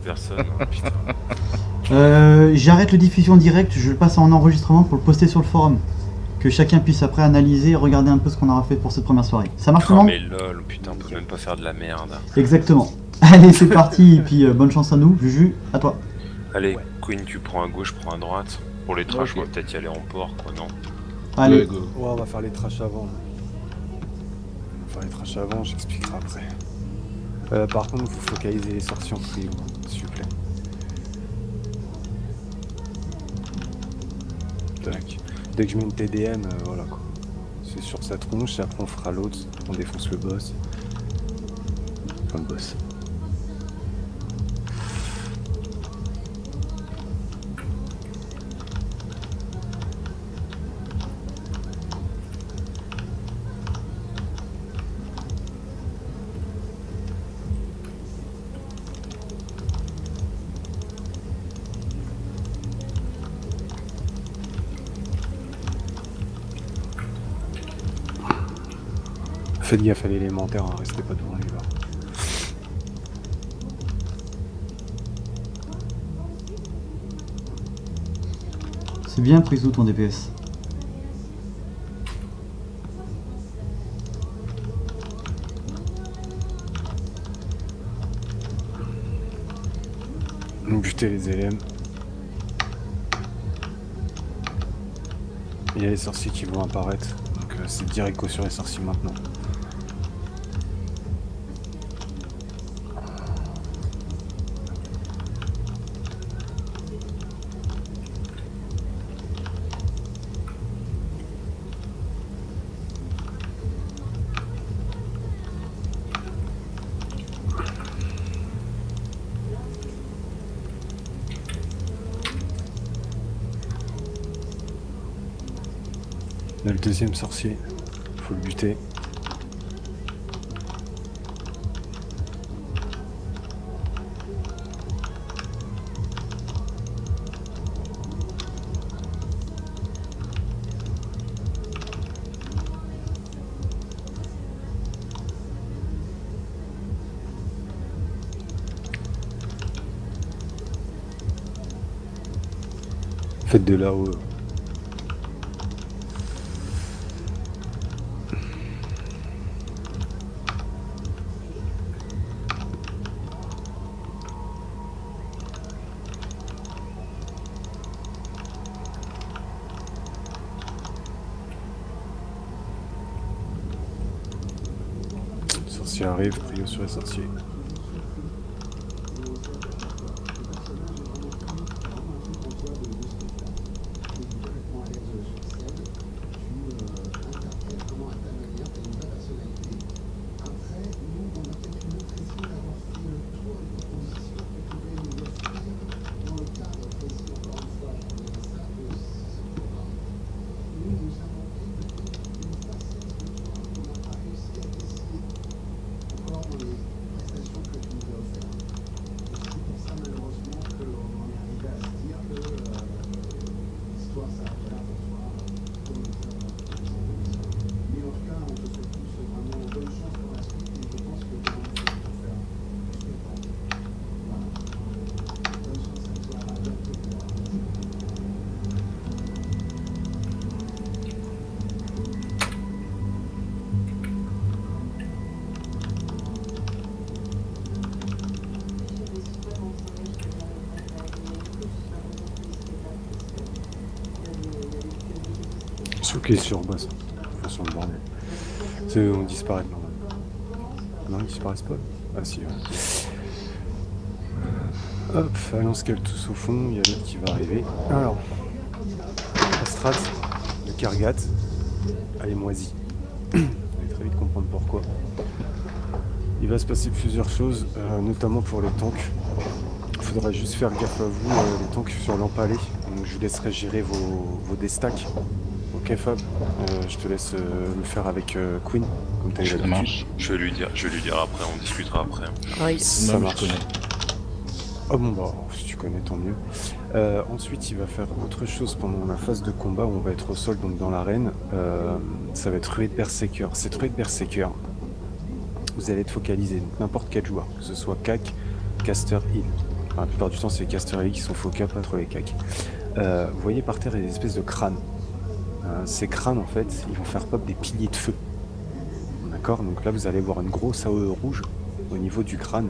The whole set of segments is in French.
personne, hein, putain. J'arrête le diffusion direct, je le passe en enregistrement pour le poster sur le forum. Que chacun puisse après analyser et regarder un peu ce qu'on aura fait pour cette première soirée. Ça marche tout le Oh monde? mais lol, putain, on peut même pas faire de la merde. Exactement. Allez, c'est parti, et puis bonne chance à nous. Juju, à toi. Allez, Ouais. Queen, tu prends à gauche, je prends à droite. Pour les trash, Ok. on va peut-être y aller en port, quoi, non? Allez, Ouais, go. Ouais, on va faire les trash avant. On va faire les trash avant, j'expliquerai après. Par contre, vous focalisez les sorties en trio, s'il vous plaît. Tac. Dès que je mets une TDM, voilà quoi. C'est sur sa tronche, et après on fera l'autre, on défonce le boss. Enfin le boss. Faites gaffe à l'élémentaire, hein, restez pas devant lui là. c'est bien pris où ton DPS? Butez les LM. Il y a les sorciers qui vont apparaître, donc c'est direct go sur les sorciers maintenant. Là, le deuxième sorcier, faut le buter. Faites de là-haut. Sorcier arrive, trio sur les sorciers. Ok, sur boss. De toute façon, le bordel. On disparaît normalement. Non, ils disparaissent pas. Ah si, ouais. Hop, allons scale tous au fond, il y a l'autre qui va arriver. Alors, la strat, le Kargat, elle est moisie. Vous allez très vite comprendre pourquoi. Il va se passer plusieurs choses, notamment pour les tanks. Il faudra juste faire gaffe à vous, les tanks sur l'empalé. Donc je vous laisserai gérer vos destacks. Ok Fab, je te laisse le faire avec Queen, comme t'as eu Ça l'habitude. marche. Je vais lui dire après, on discutera après. Oui. Ça Non, mais marche. je connais. Oh bon bah, si tu connais tant mieux. Ensuite il va faire autre chose pendant la phase de combat où on va être au sol, donc dans l'arène. Ça va être Ruée de Berserker. Cette Ruée de Berserker, vous allez être focalisé, donc n'importe quel joueur, que ce soit CAC, caster, heal. Enfin, la plupart du temps, c'est les casters qui sont focus, pas trop les cacs. Vous voyez par terre, il y a des espèces de crânes. Ces crânes, en fait, ils vont faire pop des piliers de feu. D'accord? Donc là, vous allez voir une grosse AOE rouge au niveau du crâne.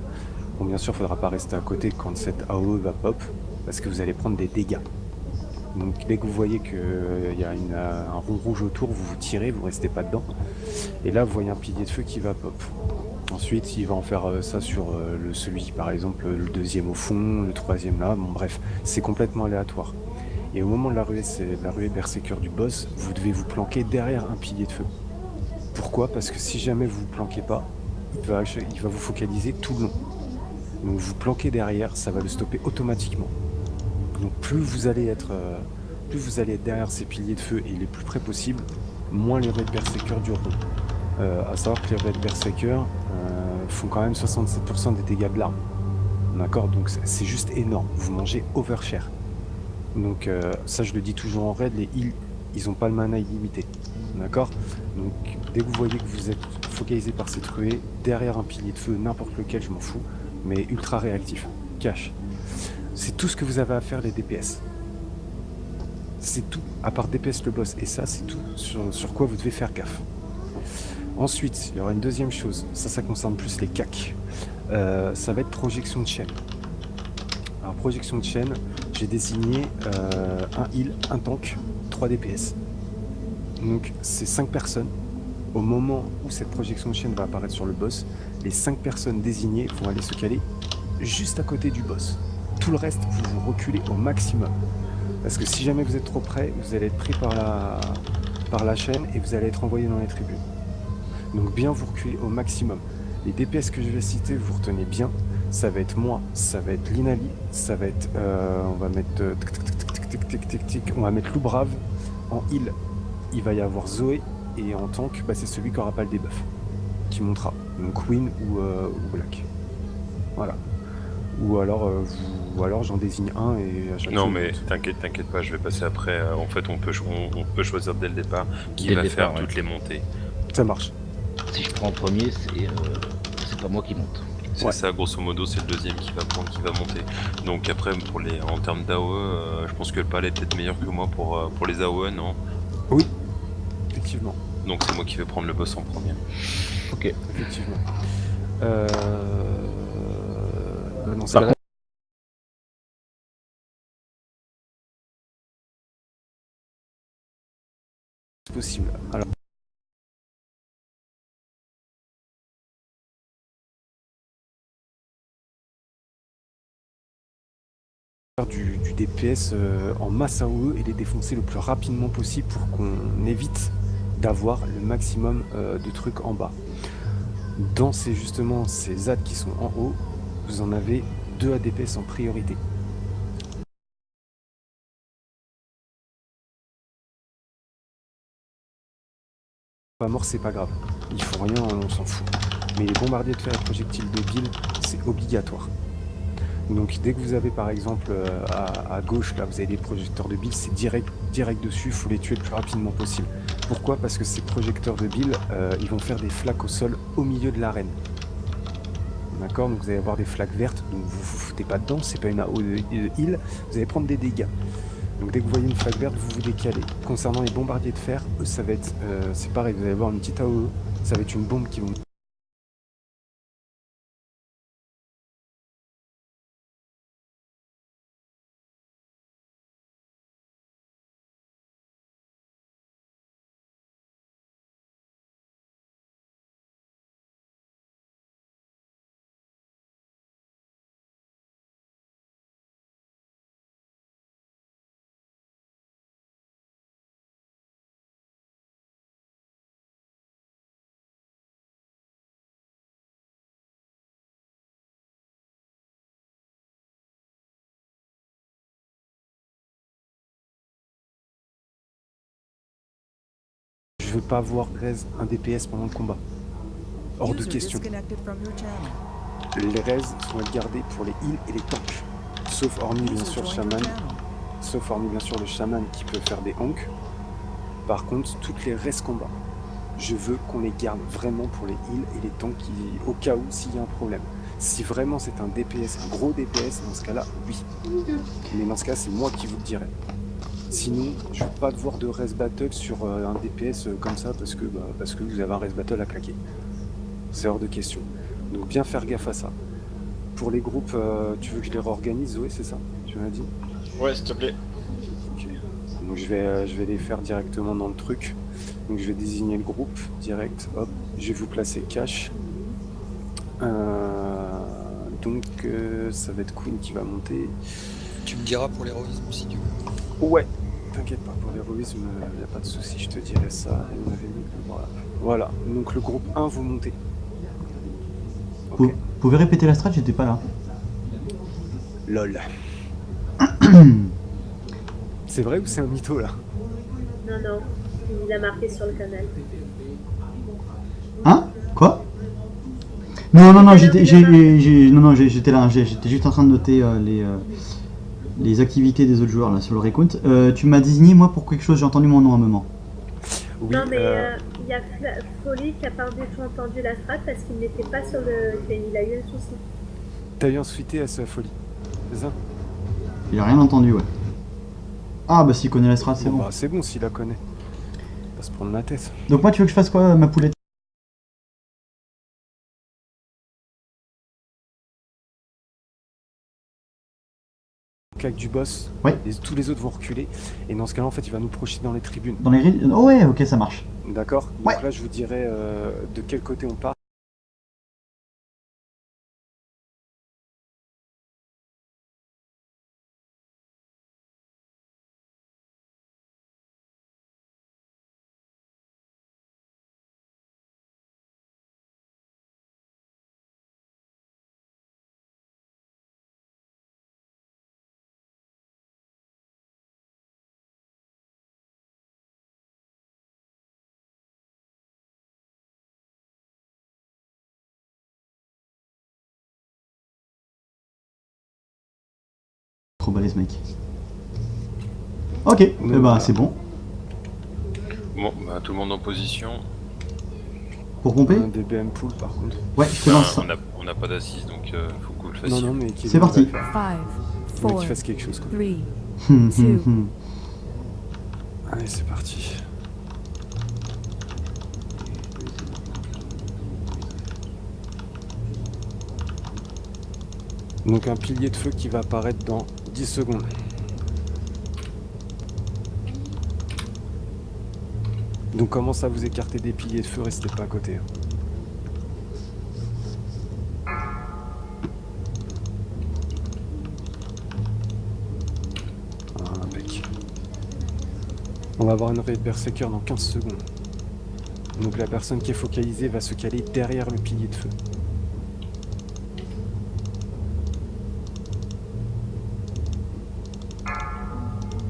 Bon, bien sûr, il ne faudra pas rester à côté quand cette AOE va pop, parce que vous allez prendre des dégâts. Donc dès que vous voyez qu'il y a un rond rouge autour, vous vous tirez, vous restez pas dedans. Et là, vous voyez un pilier de feu qui va pop. Ensuite, il va en faire ça sur celui, par exemple, le deuxième au fond, le troisième là. Bon, bref, c'est complètement aléatoire. Et au moment de la ruée berserker du boss, vous devez vous planquer derrière un pilier de feu. Pourquoi? Parce que si jamais vous vous planquez pas, il va vous focaliser tout le long. Donc vous planquez derrière, ça va le stopper automatiquement. Donc plus vous allez être derrière ces piliers de feu et les plus près possible, moins les raids berserker dureront. À savoir que les raids berserker font quand même 67% des dégâts de l'arme. D'accord? Donc c'est juste énorme. Vous mangez overshare. Donc ça je le dis toujours en raid, les heals, ils n'ont pas le mana illimité. D'accord? Donc dès que vous voyez que vous êtes focalisé par cette ruée, derrière un pilier de feu, n'importe lequel, je m'en fous, mais ultra réactif, cash. C'est tout ce que vous avez à faire les DPS. C'est tout, à part DPS le boss, et ça c'est tout sur quoi vous devez faire gaffe. Ensuite, il y aura une deuxième chose, ça concerne plus les CAC. Ça va être projection de chaîne. Alors projection de chaîne, j'ai désigné un heal, un tank, 3 DPS. Donc c'est 5 personnes. Au moment où cette projection de chaîne va apparaître sur le boss, les 5 personnes désignées vont aller se caler juste à côté du boss. Tout le reste, vous vous reculez au maximum. Parce que si jamais vous êtes trop près, vous allez être pris par la chaîne et vous allez être envoyé dans les tribunes. Donc bien vous reculer au maximum. Les DPS que je vais citer, vous retenez bien. Ça va être moi, ça va être Linali, ça va être... on va mettre... on va mettre Loubrave. En heal, il va y avoir Zoé. Et en tank, c'est celui qui n'aura pas le debuff. Qui montera. Donc Win ou Black. Voilà. Ou alors j'en désigne un et à chaque fois... Non mais t'inquiète pas, je vais passer après. En fait, on peut choisir dès le départ qui Dès le va départ, faire ouais. toutes les montées. Ça marche. Si je prends en premier, c'est pas moi qui monte. C'est ça, grosso modo, c'est le deuxième qui va prendre, qui va monter. Donc après, en termes d'AOE, je pense que le palais est peut-être meilleur que moi pour les AOE, non? Oui, effectivement. Donc c'est moi qui vais prendre le boss en premier. Ok. Effectivement. Non, c'est Par vrai. contre, C'est possible. Alors, du DPS en masse AOE et les défoncer le plus rapidement possible pour qu'on évite d'avoir le maximum de trucs en bas. Dans ces ZAD qui sont en haut, vous en avez 2 ADPS en priorité. Pas mort, c'est pas grave. Ils font rien, on s'en fout. Mais les bombardiers de fer et projectiles de bile, c'est obligatoire. Donc dès que vous avez par exemple à gauche, là vous avez des projecteurs de bile, c'est direct dessus, il faut les tuer le plus rapidement possible. Pourquoi? Parce que ces projecteurs de bile, ils vont faire des flaques au sol au milieu de l'arène. D'accord? Donc vous allez avoir des flaques vertes, donc vous vous foutez pas dedans, c'est pas une AO de heal, vous allez prendre des dégâts. Donc dès que vous voyez une flaque verte, vous vous décalez. Concernant les bombardiers de fer, eux ça va être, c'est pareil, vous allez avoir une petite AOE, ça va être une bombe qui va... Je veux pas voir raise un DPS pendant le combat. Hors de question. Les raises sont à garder pour les heals et les tanks. Sauf hormis bien sûr le chaman qui peut faire des hanks. Par contre, toutes les raises combat, je veux qu'on les garde vraiment pour les heals et les tanks au cas où s'il y a un problème. Si vraiment c'est un DPS, un gros DPS, dans ce cas-là, oui. Mais dans ce cas, c'est moi qui vous le dirai. Sinon, je ne veux pas voir de race battle sur un DPS comme ça parce que vous avez un race battle à claquer. C'est hors de question. Donc bien faire gaffe à ça. Pour les groupes, tu veux que je les réorganise, Zoé, c'est ça? Tu m'as dit? Ouais, s'il te plaît. Ok. Donc je vais les faire directement dans le truc. Donc je vais désigner le groupe direct. Hop, je vais vous placer cash. Donc ça va être Queen qui va monter. Tu me diras pour l'héroïsme si tu veux. Ouais, t'inquiète pas, pour l'héroïsme, y a pas de souci, je te dirai ça. Et on avait mis... Voilà, donc le groupe 1, vous montez. Ok. Vous pouvez répéter la strat, j'étais pas là. LOL. C'est vrai ou c'est un mytho là? Non, non, il a marqué sur le canal. Hein? Quoi? Non, non, non, j'étais là, j'étais juste en train de noter les activités des autres joueurs là sur le recount. Tu m'as désigné moi pour quelque chose, j'ai entendu mon nom à un moment. Oui, Non, mais il y a Folly qui a pas du tout entendu la strat parce qu'il n'était pas sur le... Il a eu un souci. t'as eu un suité à sa folie, c'est ça? Il a rien entendu, ouais. Ah bah s'il connaît la strat, c'est bon. Bah, c'est bon s'il la connaît. Pas se prendre la tête. Donc moi tu veux que je fasse quoi, ma poulette? Claque du boss, Ouais. et tous les autres vont reculer. Et dans ce cas-là, en fait, il va nous projeter dans les tribunes. Dans les grilles? Oh ouais, ok, ça marche. D'accord? Donc Ouais. là, je vous dirai de quel côté on part. Trop balèze mec. Ok, eh bah voilà. c'est bon. Bon, bah tout le monde en position. Pour pomper? Un DBM pool par contre. Ouais, je te lance ça. On n'a pas d'assise, donc faut que vous le Non, fassiez. non, mais qu'il C'est parti. 5, Mais 4, qu'il fasse quelque chose. Quoi. 3, Allez, c'est parti. Donc un pilier de feu qui va apparaître dans 10 secondes. Donc commence à vous écarter des piliers de feu, restez pas à côté. Impec. On va avoir une raid berserker dans 15 secondes. Donc la personne qui est focalisée va se caler derrière le pilier de feu.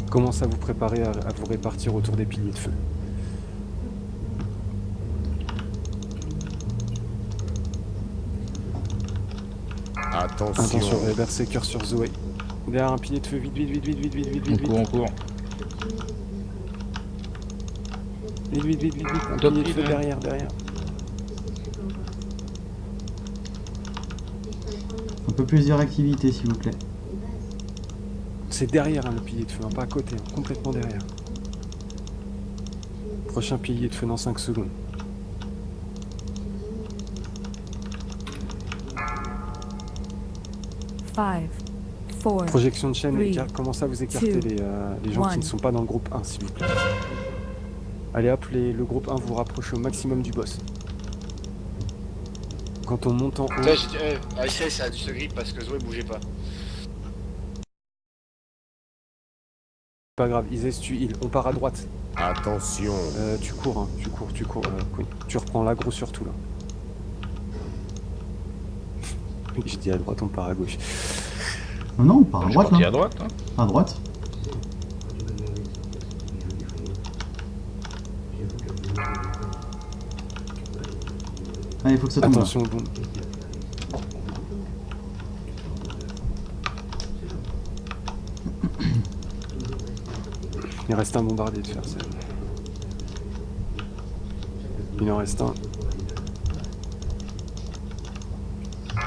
Commence à vous préparer à vous répartir autour des piliers de feu. Attention, berserker sur Zoé. Derrière un pilier de feu, vite, vite, vite, vite, vite, vite, vite, vite, On court. vite, vite, vite, vite, un Top pilier de feu lead, derrière. Un peu plus de réactivité s'il vous plaît. C'est derrière hein, le pilier de feu, hein, pas à côté, hein, complètement derrière. Prochain pilier de feu dans 5 secondes. Five, four, Projection de chaîne, three, écart, commencez à vous écarter two, les gens qui one. ne sont pas dans le groupe 1 s'il vous plaît. Allez hop, le groupe 1 vous rapprochez au maximum du boss. Quand on monte en haut, Là, j'ai dit, ça a dû se gripper parce que Zoé bougeait pas. pas grave, Isès tu heal, on part à droite. Attention. Tu cours, hein, tu cours, Queen. Tu reprends l'aggro surtout là. Je dis à droite, on part à gauche. Non, non, on part à Je suis droite parti là. à droite. Hein. À droite. Allez, il faut que ça tombe. là. Attention au bon. Il reste un bombardier de fer, c'est... Il en reste un.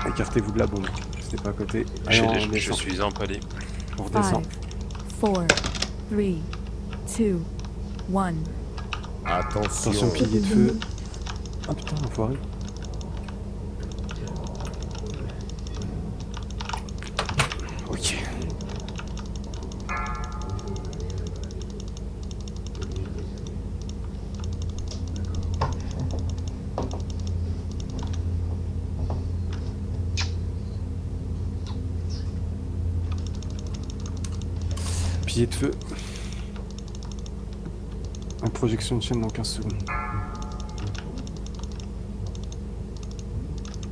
Écartez-vous de la bombe. C'était pas à côté. Allez, Je on descend. suis un palais. On redescend. 5, 4, 3, 2, 1. Attention, pilier de feu. Ah putain, enfoiré. Ok. Pilier de feu. En projection de chaîne dans 15 secondes.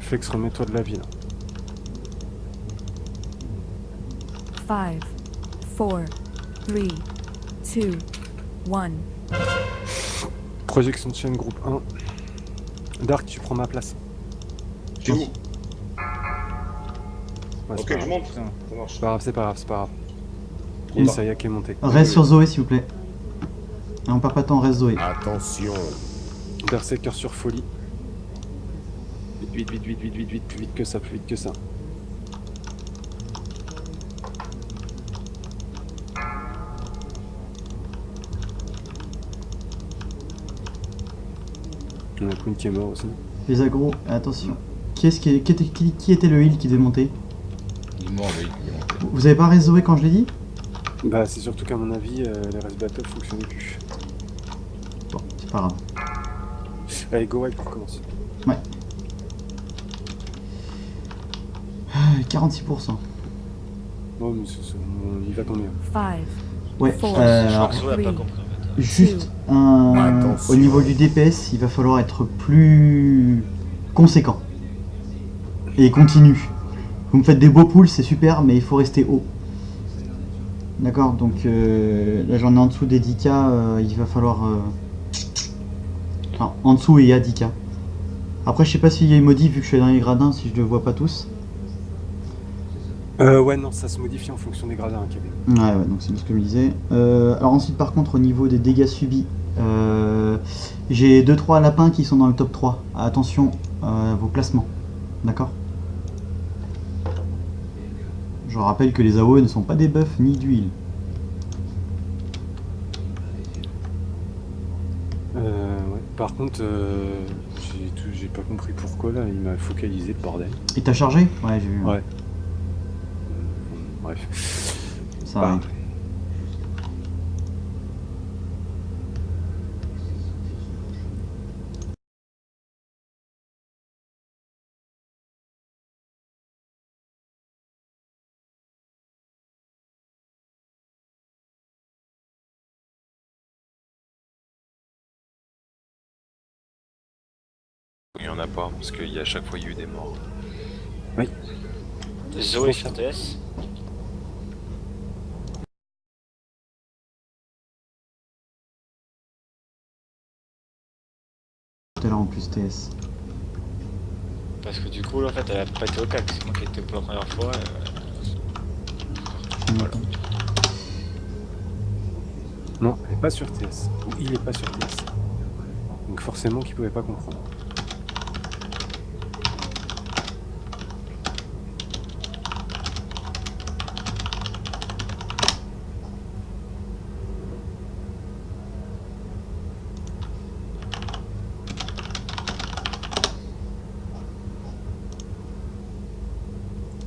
Flex, remets-toi de la vie là. 5, 4, 3, 2, 1. Projection de chaîne groupe 1. Dark, tu prends ma place. C'est où? Ouais, c'est Ok, pas je grave. monte. Ça marche. C'est pas grave, c'est pas grave, c'est pas grave. On Et va. ça y est, qui est monté. Reste sur Zoé, s'il vous plaît. Et on perd pas de temps, reste Zoé. Attention. Berserker sur folie. Vite, vite, vite, vite, vite, vite, plus vite que ça, plus vite que ça. On a Queen qui est mort aussi. Les agros, attention. Qui était le heal qui devait monter? Il est mort, lui. Il est mort. Vous avez pas reste Zoé quand je l'ai dit? Bah, c'est surtout qu'à mon avis, les Rest Battle fonctionnaient plus. Bon, c'est pas grave. Allez, go white pour commencer. 46%. Bon, mais il va tomber. 5, Ouais, Four. Je crois alors, que Zoé a pas compris en fait. juste Attention. au niveau du DPS, il va falloir être plus conséquent. Et continu. Vous me faites des beaux pools, c'est super, mais il faut rester haut. D'accord, donc là j'en ai en dessous des 10k, il va falloir... Enfin, en dessous et il y a 10k. Après, je sais pas s'il y a une modif vu que je suis dans les gradins, si je ne vois pas tous. Ouais, non, ça se modifie en fonction des gradins, hein, Kevin. Ouais, donc c'est ce que je me disais. Alors ensuite, par contre, au niveau des dégâts subis, j'ai 2-3 lapins qui sont dans le top 3. Attention à vos classements. D'accord? Je rappelle que les AOE ne sont pas des buffs ni d'huile. Ouais. Par contre, j'ai pas compris pourquoi là, il m'a focalisé le bordel. Et t'as chargé? Ouais, j'ai vu. Ouais. Bref. Ça Bah. arrive. Il y en a pas, parce qu'il y a à chaque fois il y a eu des morts. Zoé sur TS. Tout à l'heure en plus TS. Parce que du coup, là, en fait, elle a pas été au CAC. C'est moi qui étais pour la première fois. Voilà. Non, elle est pas sur TS. Ou il est pas sur TS. Donc forcément qu'il pouvait pas comprendre.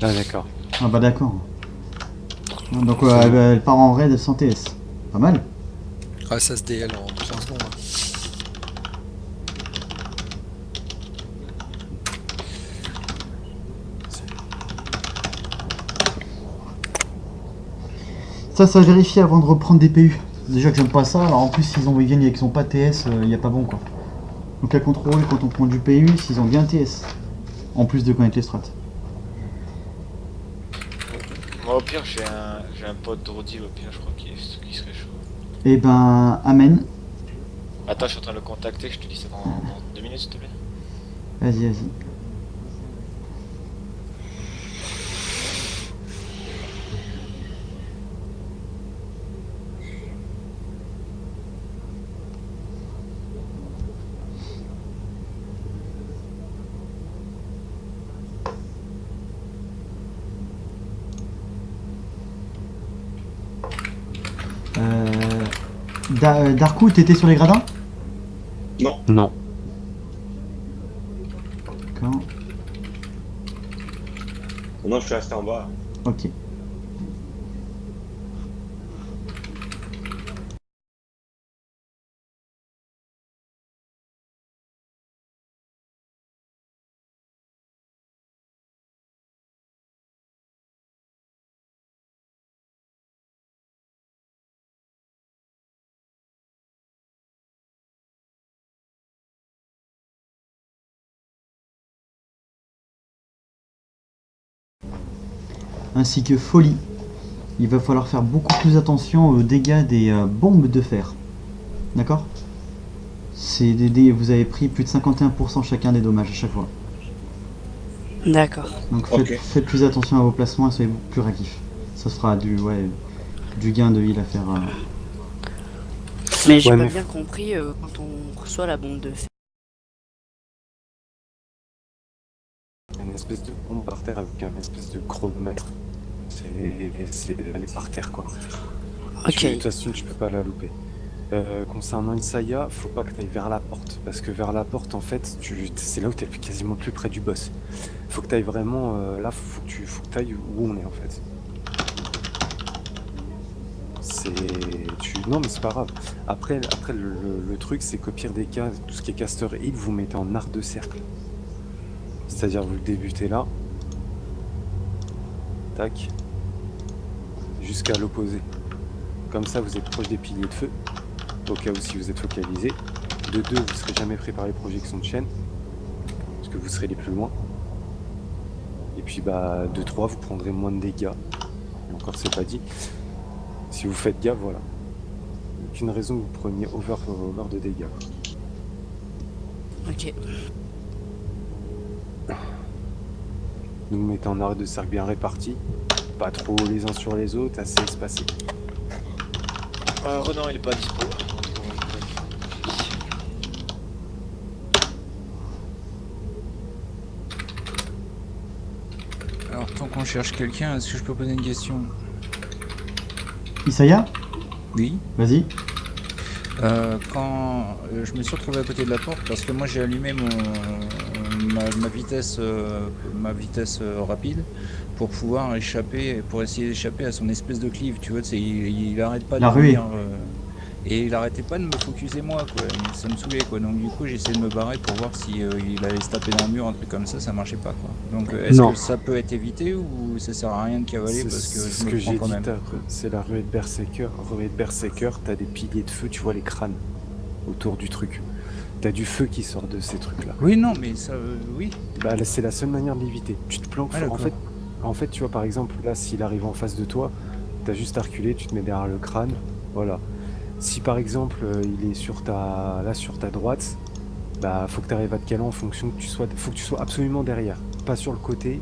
Ah d'accord. Ah bah d'accord. Donc elle part en raid sans TS. Pas mal. Ah, ça se DL en 3 secondes. Hein. Ça vérifie avant de reprendre des PU. Déjà que j'aime pas ça, alors en plus s'ils viennent avec son pas TS, y a pas bon quoi. Donc à contrôler quand on prend du PU, s'ils ont bien TS. En plus de connaître les strats. Moi, au pire, j'ai un pote Drody, au pire, je crois qu'il serait chaud. Et ben, amen. Attends, je suis en train de le contacter, je te dis ça dans 2 minutes, s'il te plaît. Vas-y, vas-y. Darkou, t'étais sur les gradins? Non. D'accord. Non, je suis resté en bas. Ok. Ainsi que Folie. Il va falloir faire beaucoup plus attention aux dégâts des bombes de fer. D'accord? C'est vous avez pris plus de 51% chacun des dommages à chaque fois. D'accord. Donc Ok. faites plus attention à vos placements et soyez plus réactifs. Ça se fera du gain de heal à faire. Mais j'ai Ouais, pas mais- bien compris quand on reçoit la bombe de fer. Une espèce de bombe par terre avec un espèce de chronomètre. Elle est par terre quoi. Ok. De toute façon, tu peux pas la louper. Concernant Isaiah, faut pas que tu ailles vers la porte. Parce que vers la porte, en fait, c'est là où tu es quasiment plus près du boss. Faut que tu ailles vraiment. Là, faut que tu ailles où on est en fait. Non, mais c'est pas grave. Après le truc, c'est qu'au pire des cas, tout ce qui est caster heal, vous mettez en arc de cercle. C'est-à-dire, vous débutez là. Tac. Jusqu'à l'opposé. Comme ça, vous êtes proche des piliers de feu. Au cas où si vous êtes focalisé. De 2, vous serez jamais pris par les projections de chaîne. Parce que vous serez les plus loin. Et puis bah de 3, vous prendrez moins de dégâts. Et encore c'est pas dit. Si vous faites gaffe, voilà. Aucune raison que vous preniez over de dégâts. Ok. Donc mettez en arrêt de cercle bien réparti. Pas trop les uns sur les autres, assez espacés. Renan il est pas dispo. Alors, tant qu'on cherche quelqu'un, est-ce que je peux poser une question? Isaiah? Oui. Vas-y. Quand je me suis retrouvé à côté de la porte, parce que moi j'ai allumé ma vitesse, rapide pour pouvoir échapper, pour essayer d'échapper à son espèce de clive, tu vois, il arrête pas de La ruée. venir, et il arrêtait pas de me focuser moi, quoi, et ça me saoulait, quoi, donc du coup j'ai essayé de me barrer pour voir si il allait se taper dans le mur, un truc comme ça marchait pas, quoi. Donc est-ce Non. que ça peut être évité ou ça sert à rien de cavaler parce que C'est je ce me que prends j'ai quand dit, même. c'est la ruée de Berserker. Ruée de Berserker, t'as des piliers de feu, tu vois les crânes autour du truc. T'as du feu qui sort de ces trucs-là. Oui, non, mais ça, oui. Bah là, c'est la seule manière de l'éviter. Tu te planques. Ah, en d'accord. fait, tu vois, par exemple, là, s'il arrive en face de toi, t'as juste à reculer, tu te mets derrière le crâne. Voilà. Si par exemple, il est sur ta droite, bah faut que tu arrives à te caler en fonction que faut que tu sois absolument derrière. Pas sur le côté,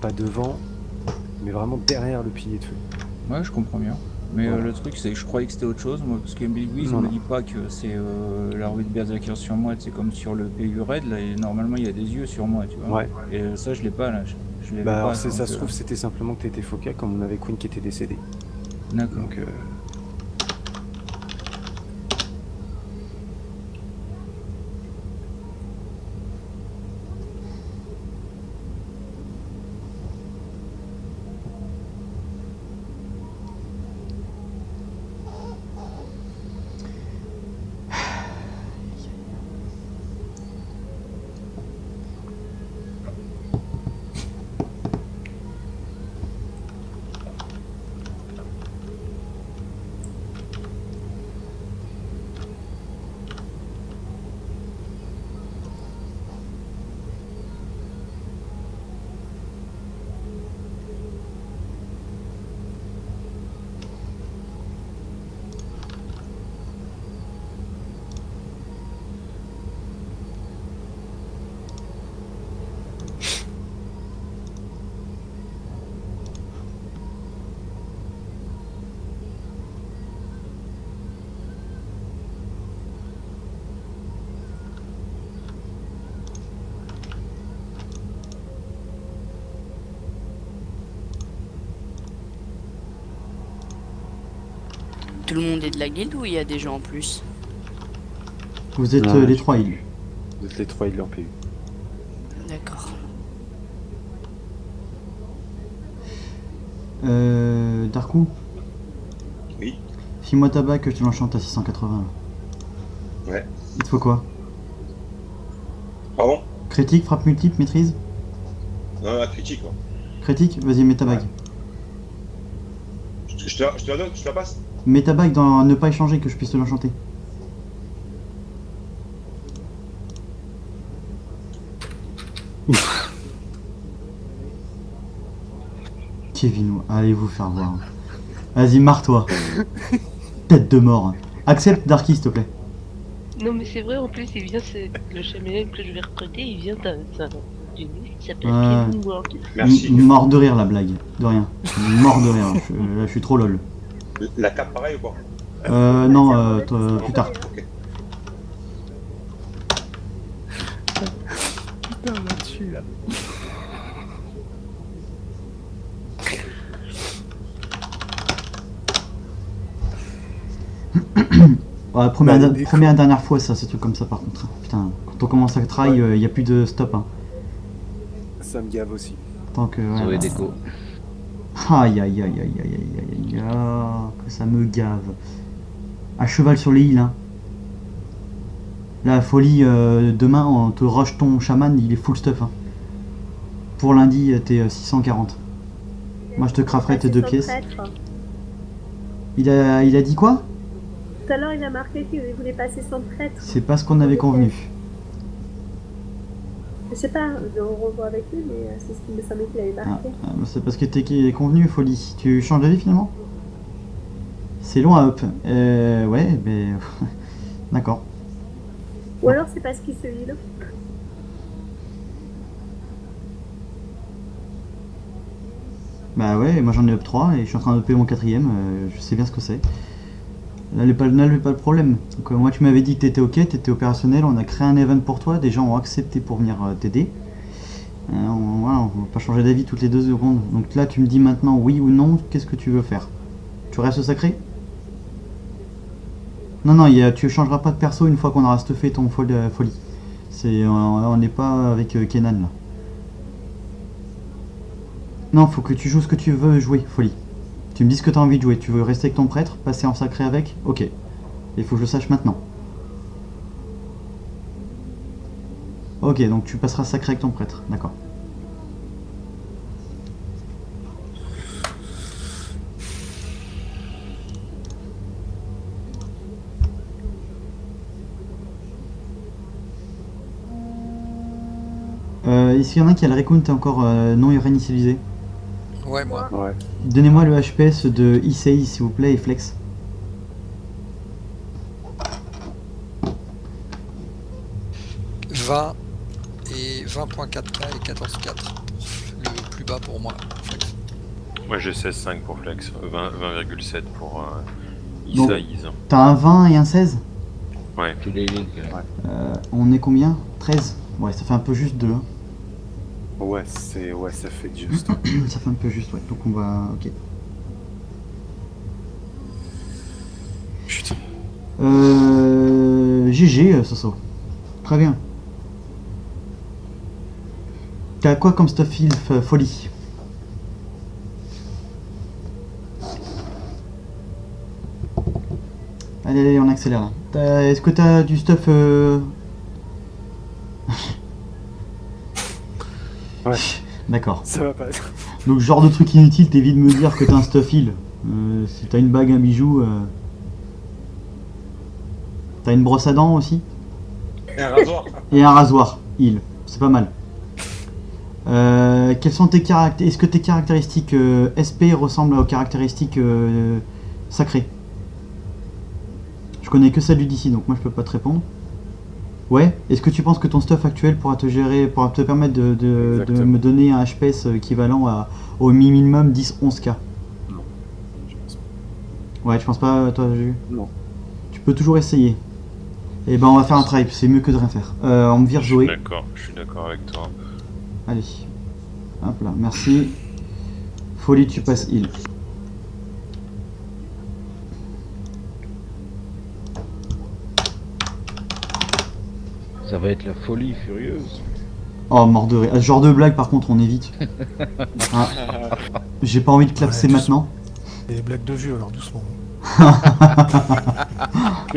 pas devant, mais vraiment derrière le pilier de feu. Ouais, je comprends bien. Mais Voilà. le truc, c'est que je croyais que c'était autre chose, moi, parce que Louise Non, me non. dit pas que c'est la rue de Berserker sur moi, c'est comme sur le PU Red, là, et normalement il y a des yeux sur moi, tu vois. Ouais. Et ça, je l'ai pas, là. Je l'avais Bah pas. alors, ça donc, se trouve, c'était simplement que t'étais focal, comme on avait Queen qui était décédé. D'accord. Donc, Tout le monde est de la guilde ou il y a des gens en plus? Vous êtes Non, les je- 3 îles. Vous êtes les 3 îles en PU. D'accord. Darkou, Oui. file-moi ta bague que je te l'enchante à 680. Là. Ouais. Il te faut quoi? Pardon? Critique, frappe multiple, maîtrise? Non, la critique, quoi. Critique? Vas-y, mets ta bague. Je te la donne, je te la passe? Mets ta bague dans ne pas échanger que je puisse te l'enchanter. Kevin, allez vous faire voir. Vas-y, marre-toi. Tête de mort. Accepte Darky, s'il te plaît. Non mais c'est vrai, en plus il vient, c'est le chamaillon que je vais recruter, il vient d'une île qui s'appelle Ouais. Kevin World. Merci. Mort de rire la blague. De rien. Mort de rire. Là, je suis trop lol. La cape, pareil ou quoi? Non, plus tard. Ok. Putain, on m'a tué là. Ouais, première et dernière fois, ça, ces trucs comme ça, par contre. Putain, quand on commence à try, il n'y a plus de stop. Hein. Ça me gave aussi. Tant que. Sauver Ouais, déco. aïe aïe aïe aïe aïe aïe aïe aïe, ah, que ça me gave. À cheval sur les îles, hein. La folie, demain, on te rush ton chaman, il est full stuff. Hein. Pour lundi, t'es 640. Moi, je te crafferai tes 2 pièces. Il a dit quoi? Tout à l'heure, il a marqué qu'il voulait passer sans prêtre. C'est pas ce qu'on avait convenu. Je sais pas, on revoit avec lui, mais c'est ce qui me semblait qu'il avait marqué. C'est parce que t'es convenu, folie. Tu changes d'avis finalement? C'est long à up. Ouais, mais. D'accord. Ou alors c'est parce qu'il se heal. Bah ouais, moi j'en ai up 3 et je suis en train de payer mon 4ème. Je sais bien ce que c'est. Là, n'est pas le problème. Donc, moi, tu m'avais dit que t'étais ok, t'étais opérationnel. On a créé un event pour toi. Des gens ont accepté pour venir t'aider. Voilà, on va pas changer d'avis toutes les 2 secondes. Donc là, tu me dis maintenant oui ou non. Qu'est-ce que tu veux faire? Tu restes sacré? Non, non, tu changeras pas de perso une fois qu'on aura stuffé ton folie. On n'est pas avec Kenan là. Non, faut que tu joues ce que tu veux jouer, folie. Tu me dis ce que tu as envie de jouer. Tu veux rester avec ton prêtre, passer en sacré avec? Ok. Il faut que je le sache maintenant. Ok, donc tu passeras sacré avec ton prêtre. D'accord. Est-ce qu'il y en a qui a le recount encore non réinitialisé? Ouais, moi. Ouais. Donnez-moi le HPS de Issei s'il vous plaît et Flex. « 20 et 20.4K et 14.4. Le plus bas pour moi, Flex. Moi j'ai 16,5 pour Flex, 20,7 pour Donc, Isaïs. T'as un 20 et un 16? Ouais. Tous les links. On est combien? 13? Ouais, ça fait un peu juste 2. Hein. Ouais, ça fait juste. Ça fait un peu juste, ouais. Donc on va... Ok. Putain. GG, Soso. Très bien. T'as quoi comme stuff heal folie? Allez, allez, on accélère là. Est-ce que t'as du stuff Ouais. D'accord. Ça va pas. Donc genre de truc inutile, t'évites de me dire que t'as un stuff heal. Si t'as une bague, un bijou... T'as une brosse à dents aussi? Et un rasoir. Et un rasoir, heal. C'est pas mal. Quelles sont tes caractéristiques? Est-ce que tes caractéristiques SP ressemblent aux caractéristiques sacrées? Je connais que celle du DC, donc moi je peux pas te répondre. Ouais. Est-ce que tu penses que ton stuff actuel pourra te gérer, pourra te permettre de me donner un HPS équivalent au minimum 10-11K? Non. Je pense pas. Ouais, tu penses pas, toi, Jules? Non. Tu peux toujours essayer. Et ben on va faire un tribe, c'est mieux que de rien faire. On me vire Zoé. Je suis d'accord avec toi. Allez. Hop là, merci. Folie, tu passes heal. Ça va être la folie furieuse. Oh, mort de rire. Ce genre de blague, par contre, on évite. Ah. J'ai pas envie de clapser Ouais, maintenant. Des blagues de vieux, alors doucement.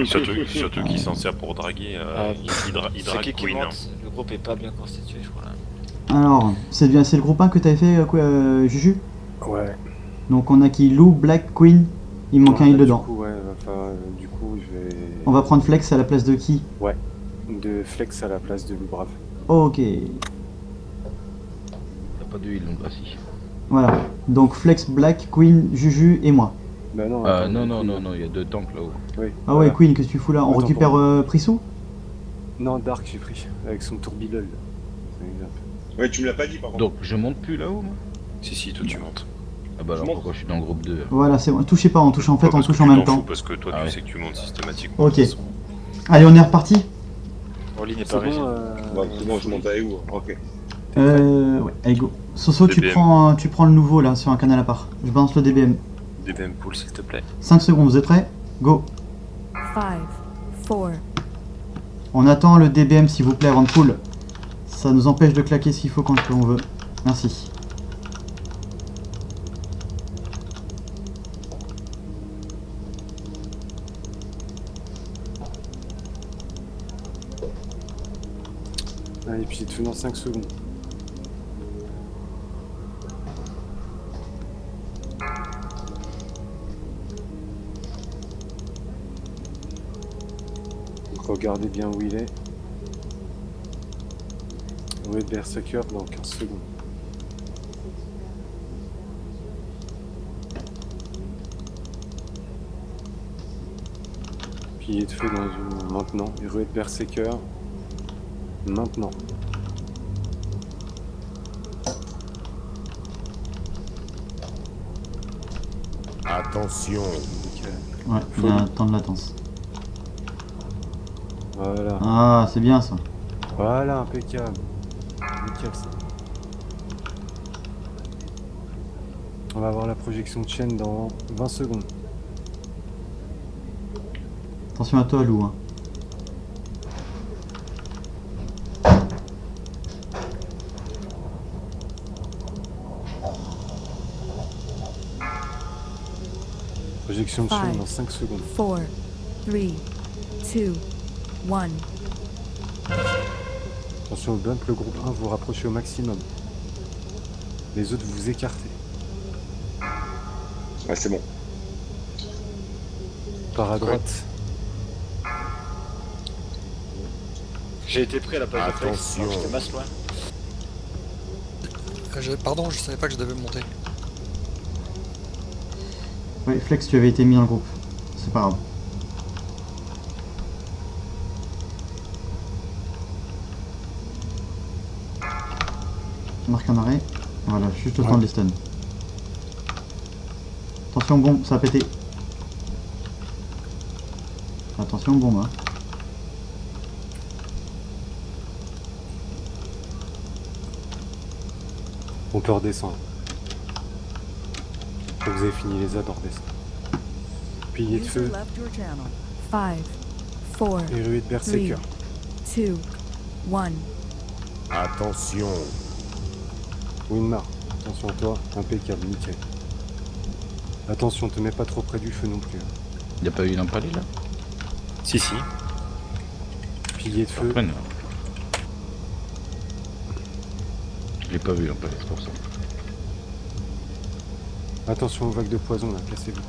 Surtout qu'il s'en sert pour draguer. Il C'est drague qui Queen. monte? Le groupe est pas bien constitué, je crois. Là. Alors, c'est le groupe 1 que t'avais fait, Juju? Ouais. Donc on a qui? Lou, Black, Queen. Il manque un heal dedans. Du coup, je vais. On va prendre Flex à la place de qui? Ouais. De Flex à la place de Loup Brave. Ok. T'as pas de heal, donc ah si. Voilà. Donc Flex, Black, Queen, Juju et moi. Bah non. Non, il y a 2 tanks là-haut. Oui. Ah ouais, Queen, qu'est-ce que tu fous là? On Attends, récupère Prissou? Non, Dark, j'ai pris. Avec son tourbillol. Ouais, tu me l'as pas dit par contre. Donc je monte plus là-haut, moi? Si, toi tu montes. Ah bah alors monte. pourquoi je suis dans le groupe 2 Voilà, c'est bon. Touchez pas, on touche en fait, on Parce que touche en tu même t'en temps. fous, parce que toi Ah tu ouais. sais que tu montes systématiquement. Ok. de toute façon. Allez, on est reparti. Rolly n'est C'est pas bon, régi. C'est bon, je monte avec vous. Ok. Ouais, allez go. Soso, tu DBM. prends le nouveau là sur un canal à part. Je balance le DBM. DBM pool s'il te plaît. 5 secondes, vous êtes prêts? Go. 5, 4, On attend le DBM s'il vous plaît avant de pull. Ça nous empêche de claquer s'il faut quand on veut. Merci. Allez, puis te fais dans 5 secondes. Donc regardez bien où il est. Où est Berserker dans 15 secondes. Pilier de feu dans une... maintenant. Héros de Berserker. Maintenant. Attention. Ouais, il y a un temps de latence. Voilà. Ah, c'est bien ça. Voilà, impeccable. Nickel ça. On va avoir la projection de chaîne dans 20 secondes. Attention à toi, Lou. Hein. Projection de chaîne dans 5 secondes. 4, 3, 2, 1. Attention au bump, le groupe 1, vous rapprochez au maximum. Les autres, vous écartez. Ouais, c'est bon. Par à droite. J'ai été pris à la place de Flex. Attention. J'étais masse loin. Pardon, je savais pas que je devais monter. Ouais, Flex, tu avais été mis dans le groupe. C'est pas grave. Marque un arrêt. Voilà, juste le temps de les stun. Attention bombe, ça a pété. Attention bombe. Hein. On peut redescendre. Une fois que vous avez fini les adds, on redescend. Pilier de feu. 5, 4, Et ruée de 3, Berserker. 2, 1. Attention. Winmar, attention à toi, impeccable, nickel. Attention, te mets pas trop près du feu non plus. Y'a pas eu une impalée là? Si. Pilier de feu. Prenne. Je l'ai pas vu l'impalée, c'est pour ça. Attention aux vagues de poison là, cassez-vous.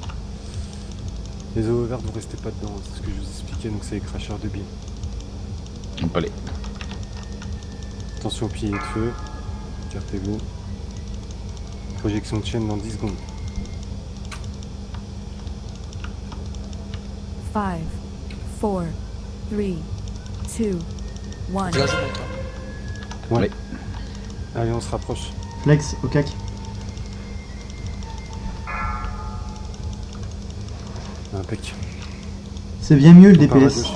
Les eaux vertes, vous restez pas dedans, c'est ce que je vous expliquais, donc c'est les cracheurs de billes. Impalée. Attention au pilier de feu. Écartez-vous. Projection de chaîne dans 10 secondes. 5, 4, 3, 2, 1. Donc là, je monte. Hein. Ouais. Allez, on se rapproche. Flex, au cac. Impec. C'est bien mieux le On part à DPS. gauche.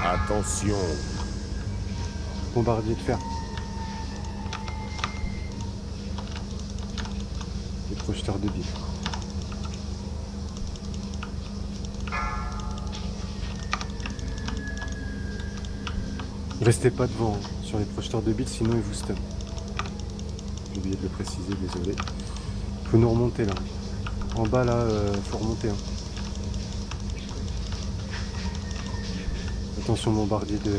Attention. Bombardier de fer. Les projeteurs de billes. Restez pas devant hein, sur les projecteurs de billes, sinon ils vous stun. J'ai oublié de le préciser, désolé. Faut nous remonter là. En bas là, faut remonter. Hein. Attention bombardier de...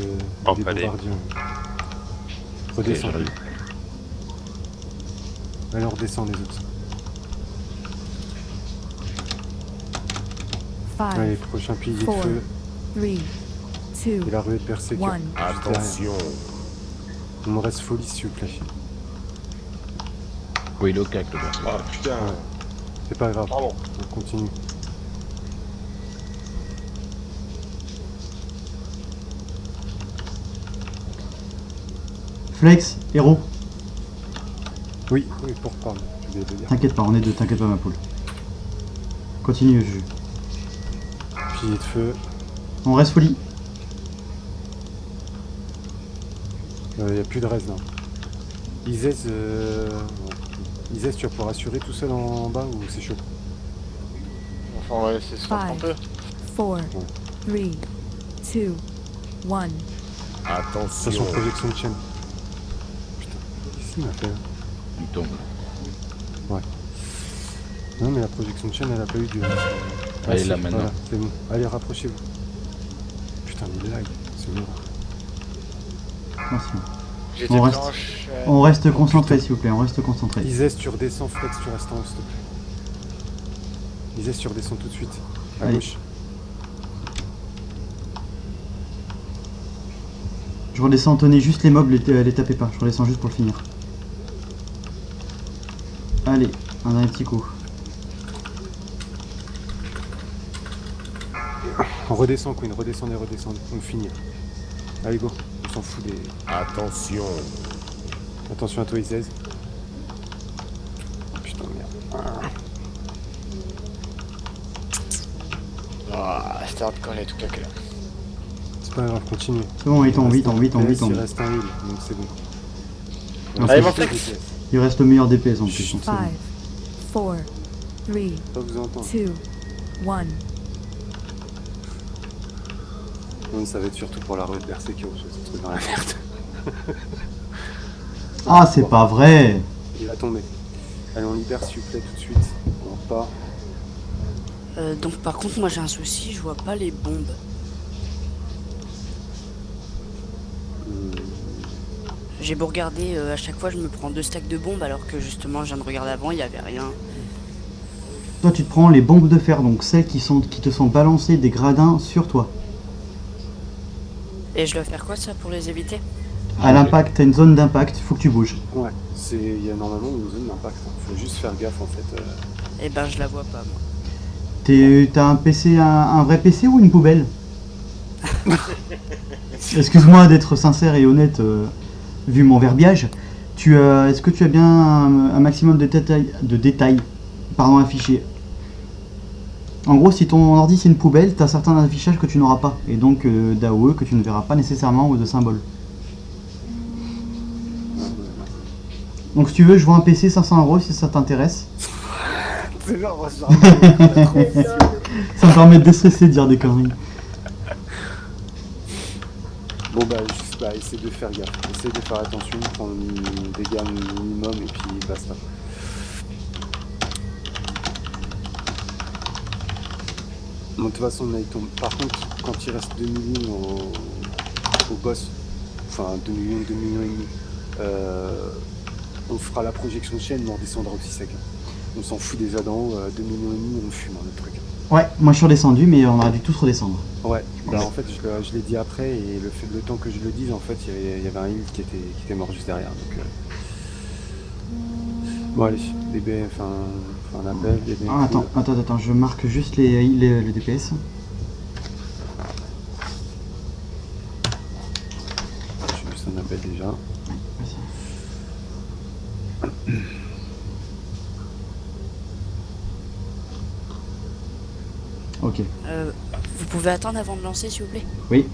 Oh, des allez. bombardiers. Redescends. Ok, j'arrive. Allez, on redescend les autres. Allez, 5, prochain pilier de 4, feu. 3, 2, Et la ruée de Berserker. 1. juste derrière. Attention. Il me reste folie s'il vous plaît. Oui, il est au cac, le gars. Ah putain. C'est pas grave, Pardon. on continue. Flex, héros. Oui, oui, pour parler, je voulais le dire. T'inquiète pas, on est deux, t'inquiète pas ma poule. Continue, Juju. Pilier de feu. On reste folie. Il n'y a plus de reste là. Isez, Isez, tu vas pouvoir assurer tout seul en bas ou c'est chaud? Enfin, on va laisser se faire un 5, peu. 4, 3, 2, 1. Attention, Attention. projection de chaîne. Putain, qu'est-ce qu'il m'a fait là? Il tombe. Ouais. Non mais la projection de chaîne elle a pas eu du... Elle est si, là maintenant. Voilà, c'est bon. Allez, rapprochez-vous. Putain, il lag, c'est mort. Attention. J'ai On des reste- planches. On reste concentré s'il vous plaît, on reste concentré. Isez, tu redescends, Flex, tu restes en haut s'il te plaît. Isez, tu redescends tout de suite. À Allez. gauche. Je redescends, tenez juste les mobs, les tapez pas, je redescends juste pour le finir. Allez, un dernier petit coup. On redescend, Queen, redescendez, redescendez. On finit. Allez, go. On s'en fout des... Attention. Attention à toi, Isez. Oh, putain, merde. Ah, c'était hardcore, il a tout claqué là. C'est pas grave, continue. C'est bon, il tombe, il tombe, il tombe, il Il tombe. reste un heal, donc c'est bon. Non, Allez, c'est- mon Flex. Il reste le meilleur DPS en plus, donc c'est 5, bon. 4, 3, Pas vous entendre. 2, 1. Non, ça va être surtout pour la ruée de Berserker, je ce truc dans la merde. Ah, c'est pas vrai! Il va tomber. Allez, on libère s'il vous plaît tout de suite. On repart. Donc par contre, moi j'ai un souci, je vois pas les bombes. J'ai beau regarder, à chaque fois je me prends 2 stacks de bombes alors que justement je viens de regarder avant, il y avait rien. Toi, tu te prends les bombes de fer, donc celles qui te sont balancées des gradins sur toi. Et je dois faire quoi ça pour les éviter? À l'impact, t'as une zone d'impact, faut que tu bouges. Ouais, il y a normalement une zone d'impact. Faut juste faire gaffe en fait. Eh ben je la vois pas moi. T'as un PC, un vrai PC ou une poubelle? Excuse-moi d'être sincère et honnête, vu mon verbiage. Est-ce que tu as bien un maximum de détails affichés? En gros, si ton ordi c'est une poubelle, t'as certains affichages que tu n'auras pas, et donc d'AOE que tu ne verras pas nécessairement ou de symboles. Donc si tu veux, je vends un PC 500 € si ça t'intéresse. C'est genre, Ça me permet de déstresser de dire des conneries. Bon bah juste essaye de faire gaffe, essaye de faire attention, prendre des dégâts minimum et puis basta. Bon, de toute façon là il tombe. Par contre quand il reste 2 millions au boss, enfin 2 millions et demi, on fera la projection de chaîne mais on redescendra aussi sec. On s'en fout déjà d'en haut, 2 millions et demi on fume le truc. Ouais, moi je suis redescendu, mais on aurait dû tous redescendre. Ouais, bah en fait je l'ai dit après et le temps que je le dise en fait il y avait un heal qui était mort juste derrière donc bon allez, DB, enfin un appel, DB. Ah, attends, je marque juste le DPS. Je fais juste un appel déjà. Ok. Vous pouvez attendre avant de lancer s'il vous plaît? Oui.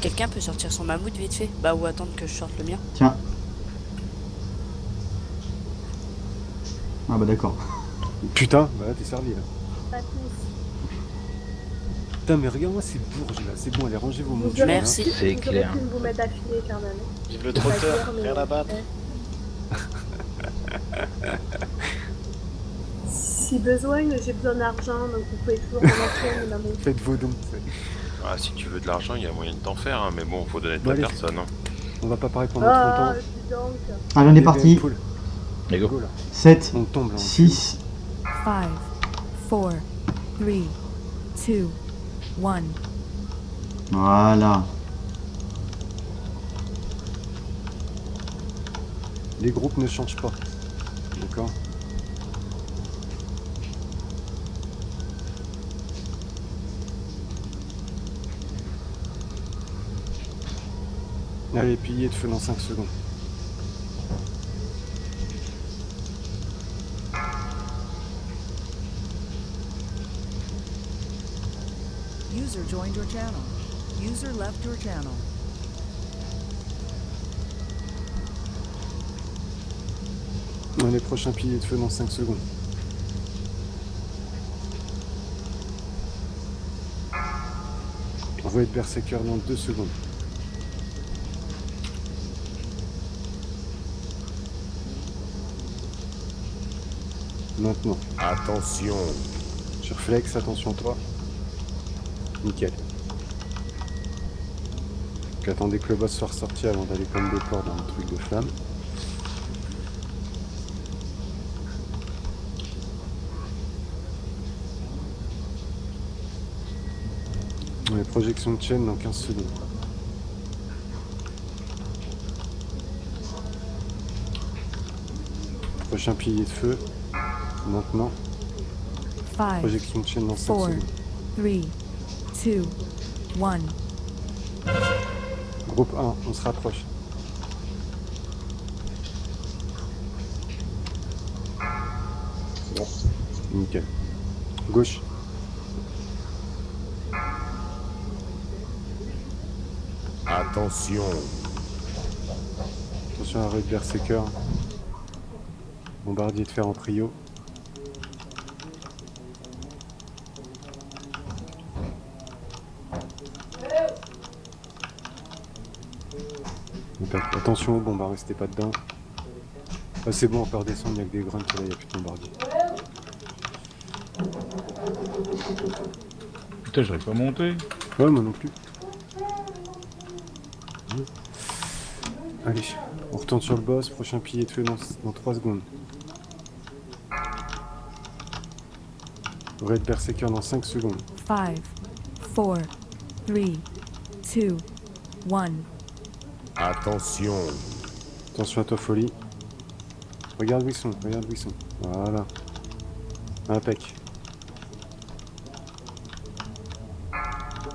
Quelqu'un peut sortir son mammouth vite fait? Bah ou attendre que je sorte le mien? Tiens. Ah bah d'accord. Putain, bah là t'es servi là. Pas tous. Putain, mais regarde-moi ces bourges là, c'est bon, allez, rangez vos Vous montures. aurez- là. Merci. vous C'est aurez clair. pu vous mettre d'affilée quand même. Vive le Faut pas trotteur, dire, mais- rien à battre. Si besoin, j'ai besoin d'argent, donc vous pouvez toujours relancer ma montre. Faites vos dons. Ah, si tu veux de l'argent, il y a moyen de t'en faire, hein, mais bon, faut donner de Bon, la allez. personne. Hein. On va pas parler pendant 30 Ah, ans. dis donc. Allez, on est parti. Cool. Let's go. Go là. 7, On tombe là. 6, 5, 4, 3, 2, 1. voilà. Les groupes ne changent pas. D'accord. Allez, pilier de feu dans 5 secondes. User joined your channel. User left your channel. Les prochains piliers de feu dans 5 secondes. Envoyé de berserker dans 2 secondes. Maintenant. Attention. Je réflexe, attention toi. Nickel. Donc attendez que le boss soit ressorti avant d'aller comme des corps dans le truc de flamme. Les projections de chaîne dans 15 secondes. Prochain pilier de feu. Maintenant. 5, Projection de chaîne dans 5 4, secondes. 3, 2, 1. Groupe 1, on se rapproche. Bon. Nickel. Gauche. Attention. Attention à la rue de berserker. Bombardier de fer en prio. Donc, attention aux bombes, restez pas dedans. Ah, c'est bon, on peut redescendre, il n'y a que des grunts, là, il n'y a plus de bombardier. Putain, j'arrive pas à monter. Ouais, moi non plus. Allez, on retourne sur le boss, prochain pilier de feu dans 3 secondes. Raid berserker dans 5 secondes. 5, 4, 3, 2, 1. Attention. Attention à toi, folie. Regarde où ils sont, regarde où ils sont. Voilà. Impec.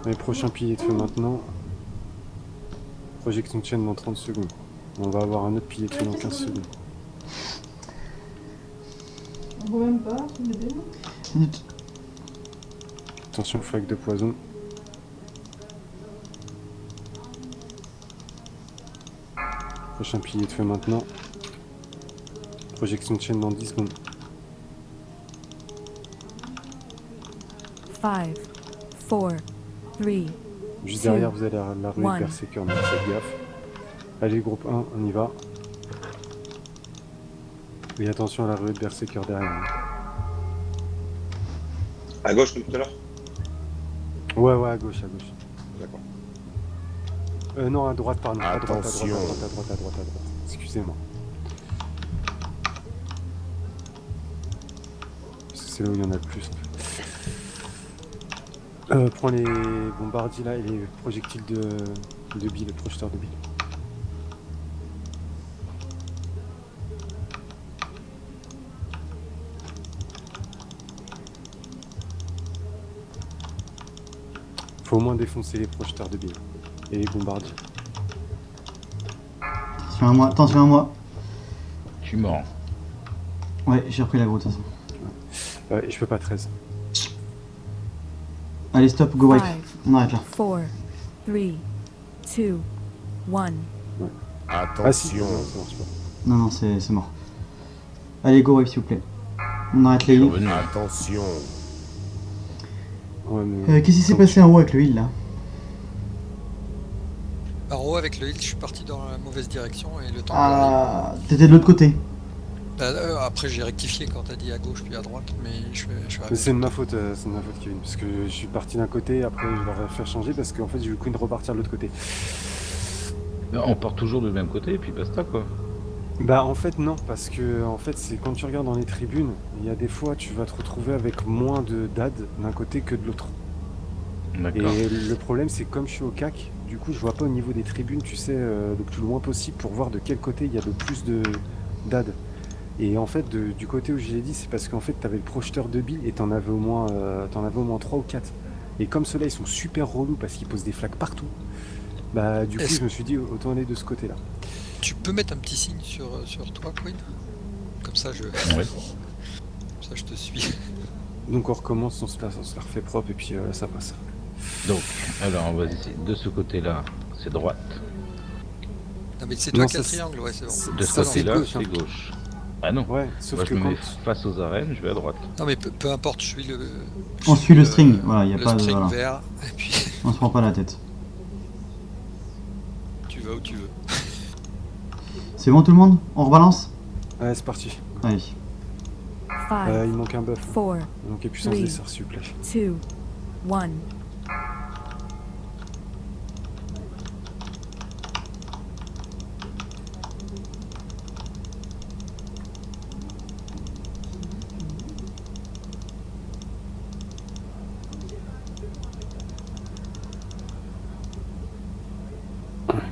Les prochains piliers de feu maintenant. Projection de chaîne dans 30 secondes. On va avoir un autre pilier de feu dans 15 secondes. On voit même pas, c'est des démons. Attention, flaque de poison. Prochain pilier de feu maintenant. Projection de chaîne dans 10 secondes. 5, 4, 3, Juste 2, derrière, vous allez à la rue de one. berserker, donc faites gaffe. Allez, groupe 1, on y va. Et attention à la rue de berserker derrière. hein. À gauche comme tout à l'heure. Ouais, à gauche, à gauche. D'accord. Non, à droite, pardon. À droite, à droite, à Attention. droite, à droite, à droite, à droite. Excusez-moi. Parce que c'est là où il y en a le plus. Prends les bombardiers là et les projectiles de billes, le projeteur de billes. Faut au moins défoncer les projecteurs de billes et les bombardiers. Attention à moi, attention à moi. Je suis mort. Ouais, j'ai repris la gros de toute façon. Et je peux pas 13. Allez, stop, go wipe. 5, On arrête là. 4, 3, 2, 1. Ah si, Attention. non, ça marche pas. Non, non, c'est mort. Allez, go wipe s'il vous plaît. On arrête les lignes. Attention. Ouais, mais... Qu'est-ce qui s'est passé en haut avec le heal là? En haut, avec le heal, je suis parti dans la mauvaise direction et le temps. Ah, t'étais de l'autre côté. Après, j'ai rectifié quand t'as dit à gauche puis à droite, mais je suis Mais c'est de ma faute, Kevin, parce que je suis parti d'un côté, après je leur ai fait changer parce qu'en fait j'ai eu le coup de repartir de l'autre côté. On part toujours du même côté et puis basta quoi. Bah en fait non, parce que en fait c'est quand tu regardes dans les tribunes, il y a des fois tu vas te retrouver avec moins de dad d'un côté que de l'autre. D'accord. Et le problème c'est comme je suis au CAC, du coup je vois pas au niveau des tribunes, tu sais, le plus loin possible pour voir de quel côté il y a le plus de dad. Et en fait du côté où je l'ai dit, c'est parce qu'en fait t'avais le projeteur de billes et t'en avais au moins 3 ou 4. Et comme ceux-là ils sont super relous parce qu'ils posent des flaques partout, bah du coup je me suis dit autant aller de ce côté-là. Tu peux mettre un petit signe sur toi, Queen? Comme ça, Ouais. Ça, je te suis. Donc on recommence, on se la refait propre et puis ça passe. Donc, alors on va essayer. De ce côté-là, c'est droite. Non mais c'est toi Non, qui as le ça, triangle, ouais, c'est bon. De ce Ça, c'est côté-là, gauche, hein. c'est gauche. Ah non. Ouais, sauf Moi, que je me mets quand... face aux arènes, je vais à droite. Non mais peu importe, je suis le... On suit le string, voilà, y a le pas de... string Voilà. vert, et puis On se prend pas la tête. tu vas où tu veux. C'est bon tout le monde? On rebalance? Ouais, c'est parti. Allez. Il manque un buff. 4, Il manque puissance des sorts, s'il vous plaît. 2, 1.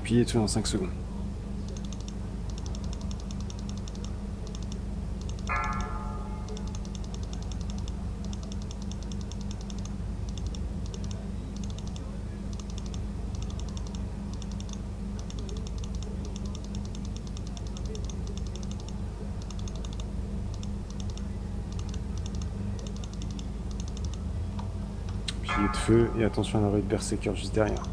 Pilier dessus en 5 secondes. Pilier de feu et attention à l'arrêt de berserker juste derrière.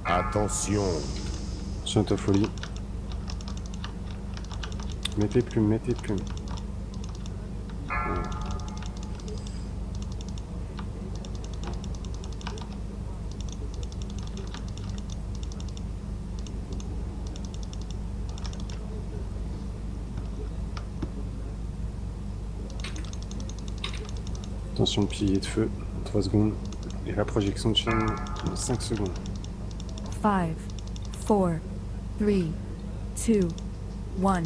Attention. Attention à ta folie. Mettez plumes, mettez plumes. Voilà. Attention, pilier de feu, 3 secondes. Et la projection de chaîne, 5 secondes. 5, 4, 3, 2, 1.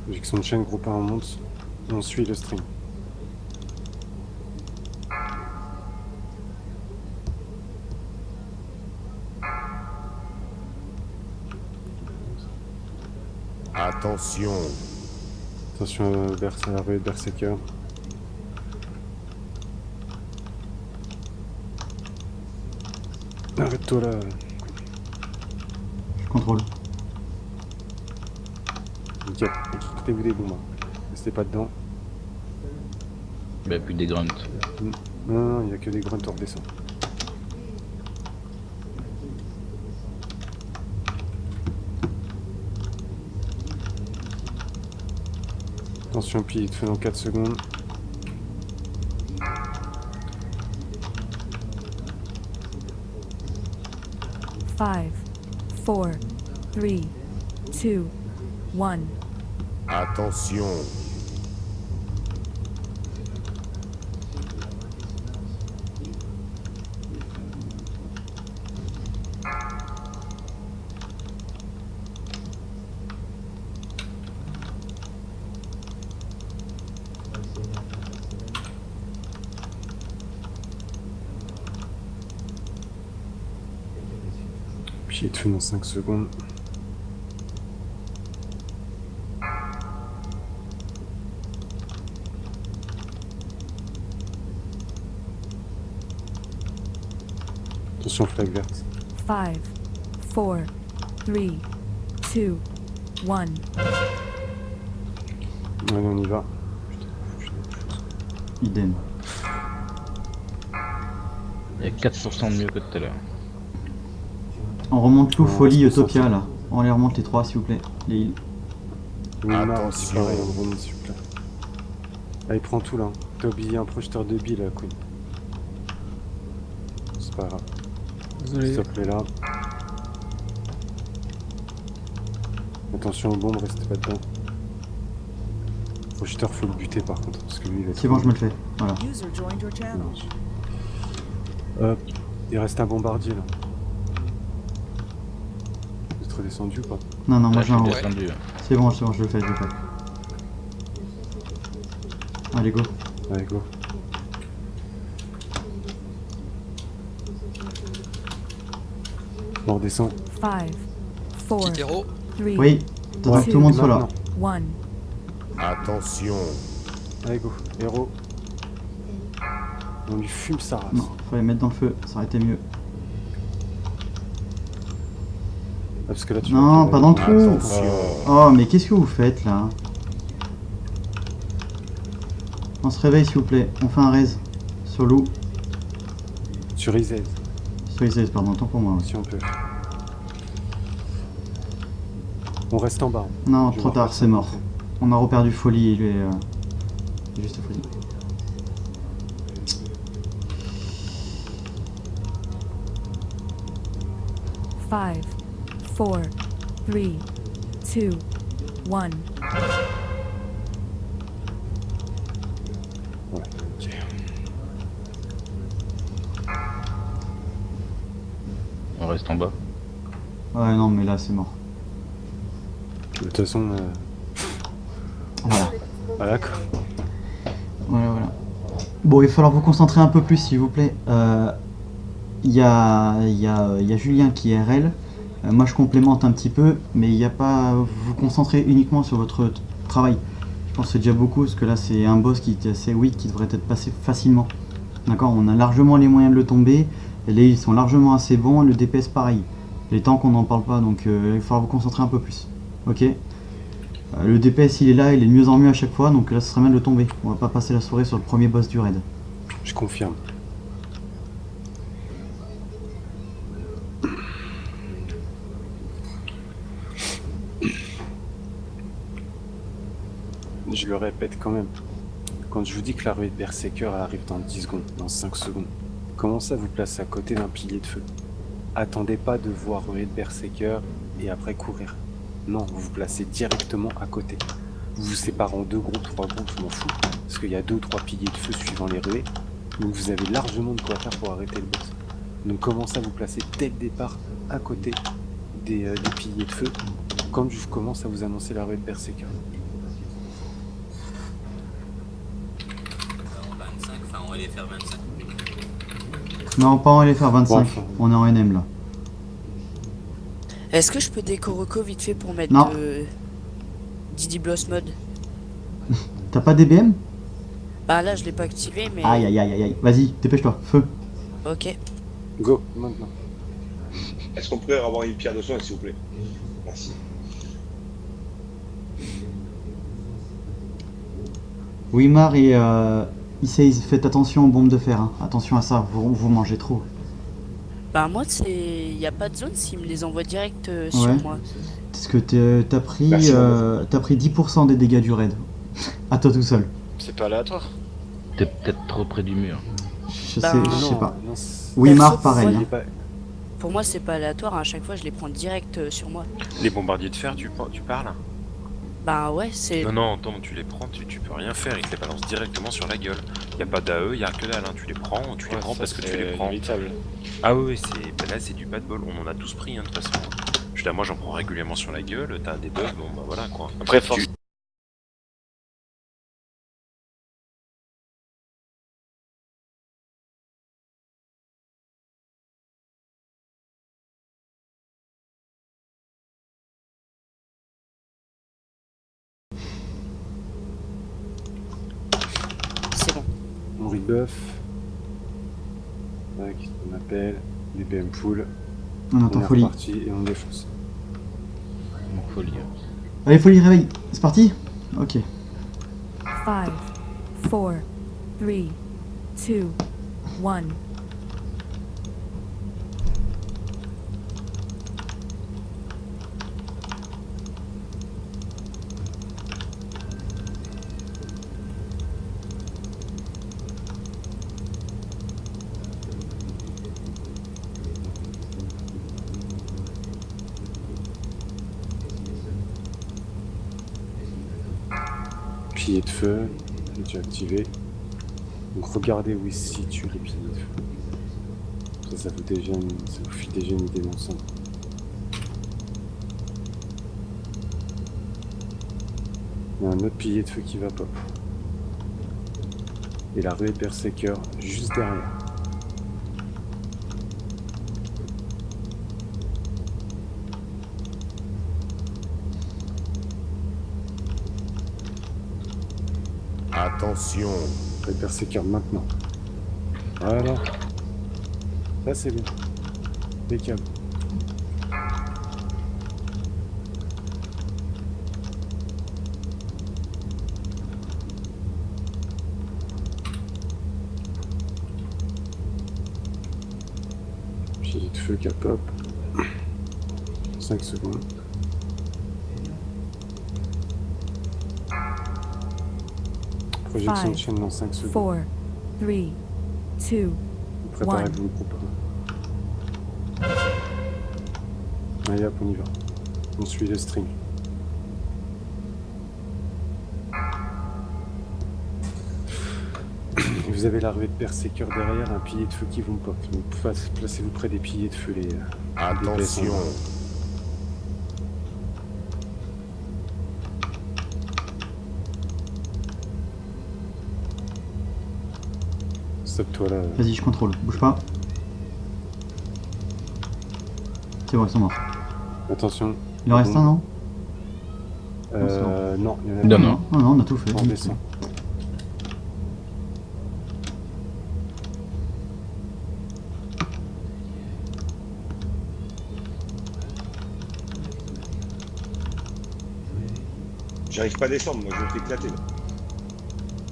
Projection de chaîne, groupe 1, on monte. Et on suit le string. Attention. Attention à la ruée de berserker. Arrête-toi là. Je contrôle. Nickel. Écoutez-vous des bombes. Restez pas dedans. Il n'y a plus des grunts. Non, il n'y a que des grunts, on redescend. Attention, pilier de feu dans 4 secondes. Five, 4, 3, 2, 1. Attention. Pilier de feu dans 5 secondes. Attention, flag verte. 5, 4, 3, 2, 1. Allez, on y va. Idem. Il y a 4% de mieux que tout à l'heure. On remonte tout, On Folie, reste Utopia concentré. là. On les remonte les 3 s'il vous plaît. Les heals. Wimar aussi Attention. pareil, on remonte s'il vous plaît. Allez, prends tout là. Hein. T'as oublié un projeteur de billes là, Queen. C'est pas grave. Désolé. S'il te plaît là. Attention aux bombes, restez pas dedans. Projeteur, faut le buter par contre, parce que lui il va être. C'est bon, je me le fais. Voilà. User joined your channel. Hop, il reste un bombardier là. Vous êtes redescendu ou pas? Non, non, moi Là, j'ai un je haut. suis descendu. C'est bon, je le fais, je le fais. Allez, go. Allez, go. Bon, on redescend. 5, 4, Petit héros. 3, Oui, t'attends que tout le monde soit là. Maintenant. 1. Attention. Allez, go. Héros. On lui fume sa race. Non, faut les mettre dans le feu, ça aurait été mieux. Ah, parce que là, tu Non, vas- pas dans le trou. Attention. Oh, mais qu'est-ce que vous faites là? On se réveille s'il vous plaît, on fait un raise. Sur Lou. Sur Izez, Sur Isis, pardon, tant pour moi. Ouais. si on peut. On reste en bas. Non, Je trop vais tard, voir c'est mort. On a reperdu Folie, il est juste Folie. Five, 4, 3, 2, 1. Ouais, ok. On reste en bas. Ouais, non, mais là c'est mort. De toute façon, Voilà. voilà quoi. Voilà, voilà. Bon, il va falloir vous concentrer un peu plus, s'il vous plaît. Il y a Julien qui est RL. Moi, je complémente un petit peu, mais il n'y a pas. Vous concentrez uniquement sur votre travail. Je pense que c'est déjà beaucoup, parce que là, c'est un boss qui est assez weak, qui devrait être passé facilement. D'accord, on a largement les moyens de le tomber. Les heals sont largement assez bons, le DPS pareil. Les tanks, on n'en parle pas, donc il va falloir vous concentrer un peu plus. Ok. Le DPS, il est là, il est de mieux en mieux à chaque fois, donc là, ce serait bien de le tomber. On va pas passer la soirée sur le premier boss du raid. Je confirme. Je le répète quand même. Quand je vous dis que la ruée de Berserker elle arrive dans 10 secondes, dans 5 secondes, commencez à vous placer à côté d'un pilier de feu. Attendez pas de voir ruée de Berserker et après courir. Non, vous vous placez directement à côté. Vous vous séparez en 2 groupes, 3 groupes, je m'en fous. Parce qu'il y a 2 ou 3 piliers de feu suivant les ruées. Donc vous avez largement de quoi faire pour arrêter le boss. Donc commencez à vous placer dès le départ à côté des piliers de feu. Quand je commence à vous annoncer la ruée de Berserker. On va les faire 25. Non, pas en LFR 25, Bon, enfin. on est en NM là. Est-ce que je peux déco reco vite fait pour mettre Non. Didi Bloss mode? T'as pas DBM? Bah là je l'ai pas activé mais... Aïe aïe aïe aïe aïe, vas-y, dépêche-toi, feu. Ok. Go, maintenant. Est-ce qu'on pourrait avoir une pierre de soin, s'il vous plaît? Merci. Wimar et Issei, faites attention aux bombes de fer, hein. Attention à ça, vous mangez trop. Bah moi c'est... Y a pas de zone s'il me les envoie direct sur Ouais. moi. Parce que t'as pris, Merci, t'as pris 10% des dégâts du raid. À toi tout seul. C'est pas aléatoire. T'es peut-être trop près du mur. Je Bah, sais, non, je sais pas. Non, Wimar, Perso, pareil. il hein. est pas- Pour moi c'est pas aléatoire, à chaque fois je les prends direct sur moi. Les bombardiers de fer, tu parles? Bah ouais c'est... Non, non, attends, tu les prends, tu peux rien faire, ils te les balancent directement sur la gueule. Y a pas d'AE, y a que dalle, hein. Tu les prends parce que tu les prends. Inévitable. Ah oui, bah là c'est du bad ball, on en a tous pris, hein, de toute façon. Je dis, moi j'en prends régulièrement sur la gueule, t'as des bugs, bon bah voilà quoi. Après force. C'est bon. On rebuff. Qu'est-ce qu'on appelle? Les BM full. On entend est Folie. reparti et on défonce. Bon, folie. Allez Folie, réveille. C'est parti? Ok. 5, 4, 3, 2, 1. piliers de feu, j'ai déjà activé. Donc regardez où ils se situent les piliers de feu. Ça vous fait déjà une idée d'ensemble. Il y a un autre pilier de feu qui va pop. Et la ruée Berserker juste derrière. Attention. Ruée Berserker maintenant. Voilà. Là c'est bien. Impeccable. Pilier de feu qui pop. 5 secondes. Projection de chaîne dans 5 secondes. 4, 3, 2, Préparez-vous le groupe. Allez hop, on y va. On suit le string. Et vous avez l'arrivée de Berserker derrière, un pilier de feu qui vont pop. Donc placez-vous près des piliers de feu, les Attention. Stop toi là. Vas-y, je contrôle. Bouge pas. C'est bon, ils sont morts. Attention. Il en reste un, non? Non, il y en a Non, non, on a tout fait. On descend. J'arrive pas à descendre, moi je vais t'éclater là.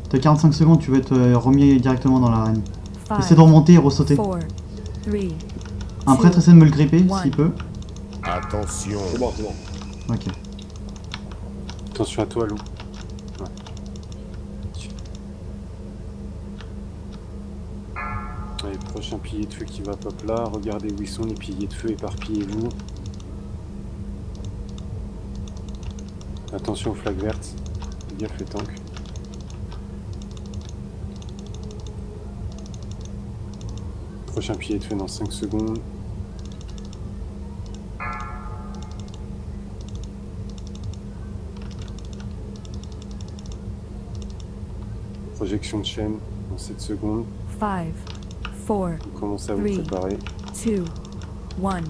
T'as 45 secondes, tu vas être remis directement dans l'arène. 5, Essaie de remonter et ressauter. 4, 3, Un prêtre essaie de me le gripper s'il peut. Attention. C'est bon, c'est bon. Ok. Attention à toi, Lou. Ouais. Allez, prochain pilier de feu qui va pop là. Regardez où ils sont, les piliers de feu, éparpillez-vous. Attention aux flaques vertes. Gaffe les tanks. Prochain pilier de feu dans 5 secondes. Projection de chaîne dans 7 secondes. 5, 4, On commence à vous 3, préparer. 2, 1.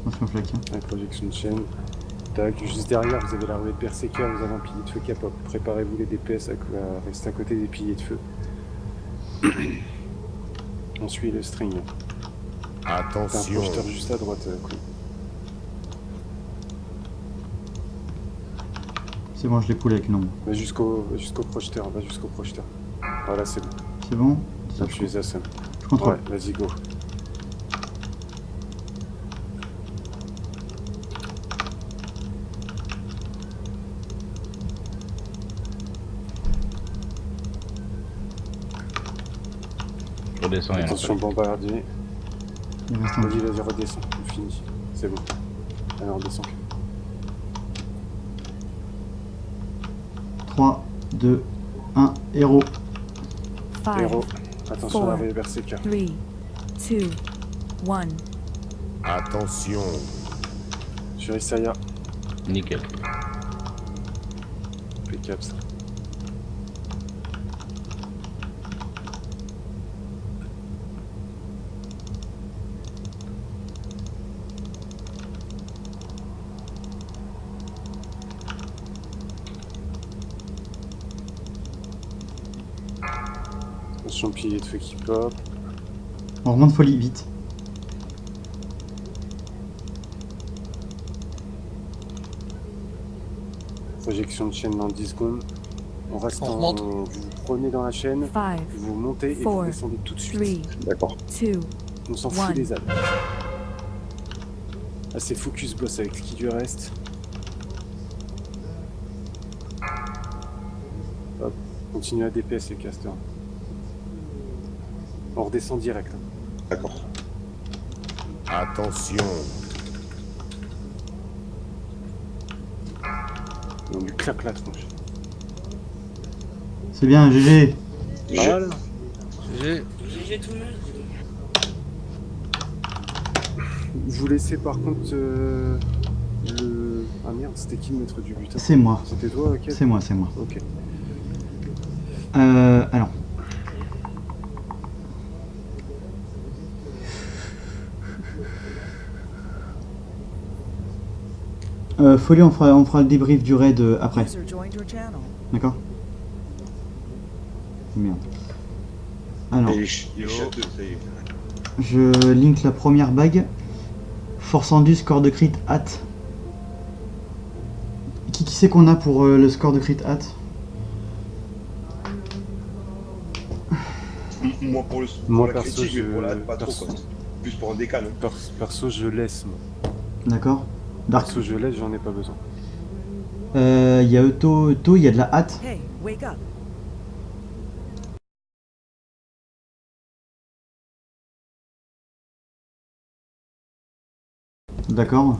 Attention flaque. Allez, projection de chaîne. Tac, juste derrière, vous avez la ruée de Berserker, vous avez un pilier de feu qui a pop. Préparez-vous les DPS à rester à côté des piliers de feu. On suit le string. T'as un Attention. projeteur juste à droite. C'est bon, je l'ai poulé avec une ombre. Va jusqu'au projeteur, va jusqu'au projeteur. Voilà, c'est bon. C'est bon? Donc je les assomme. Je contrôle. Ouais, vas-y, go. Je redescends et Attention, bombardier. Il reste un. Vas-y, vas-y, redescends. On finit. C'est bon. Allez, on redescend. 3, 2, 1, héros. 5, Héros. Attention à la 4, ruée Berserker. 3, 2, 1. Attention. Sur Isaiah. Nickel. Impeccable ça. Attention, pilier de feu qui pop. On remonte folie, vite. Projection de chaîne dans 10 secondes. On reste On en... remonte. Vous prenez dans la chaîne, 5, vous montez et vous 4, descendez tout de 3, suite. D'accord. 2, On s'en fout one. des âmes. Là c'est focus boss avec ce qui lui reste. Hop, continue à DPS les casters. On redescend direct. D'accord. Attention. On lui claque la tronche. C'est bien, GG. Voilà. GG. GG tout le monde. Vous laissez par contre le... Ah merde, c'était qui le maître du butin? C'est moi. C'était toi, ok. C'est moi, c'est moi. Ok. Alors. Folie, on fera le débrief du raid après. User joined your channel. D'accord? Merde. Alors, Il est châteux, ça y est. je link la première bague. Force endue, score de crit, hâte. Qui c'est qu'on a pour le score de crit hâte? Moi pour, pour Moi, la perso, critique, je... mais pour la pas trop perso... quoi. Plus pour un décan. Hein. Perso, je laisse moi. D'accord. Dark. Perso, je laisse, j'en ai pas besoin. Il y a Euto, il y a de la hâte. Hey, wake up. D'accord.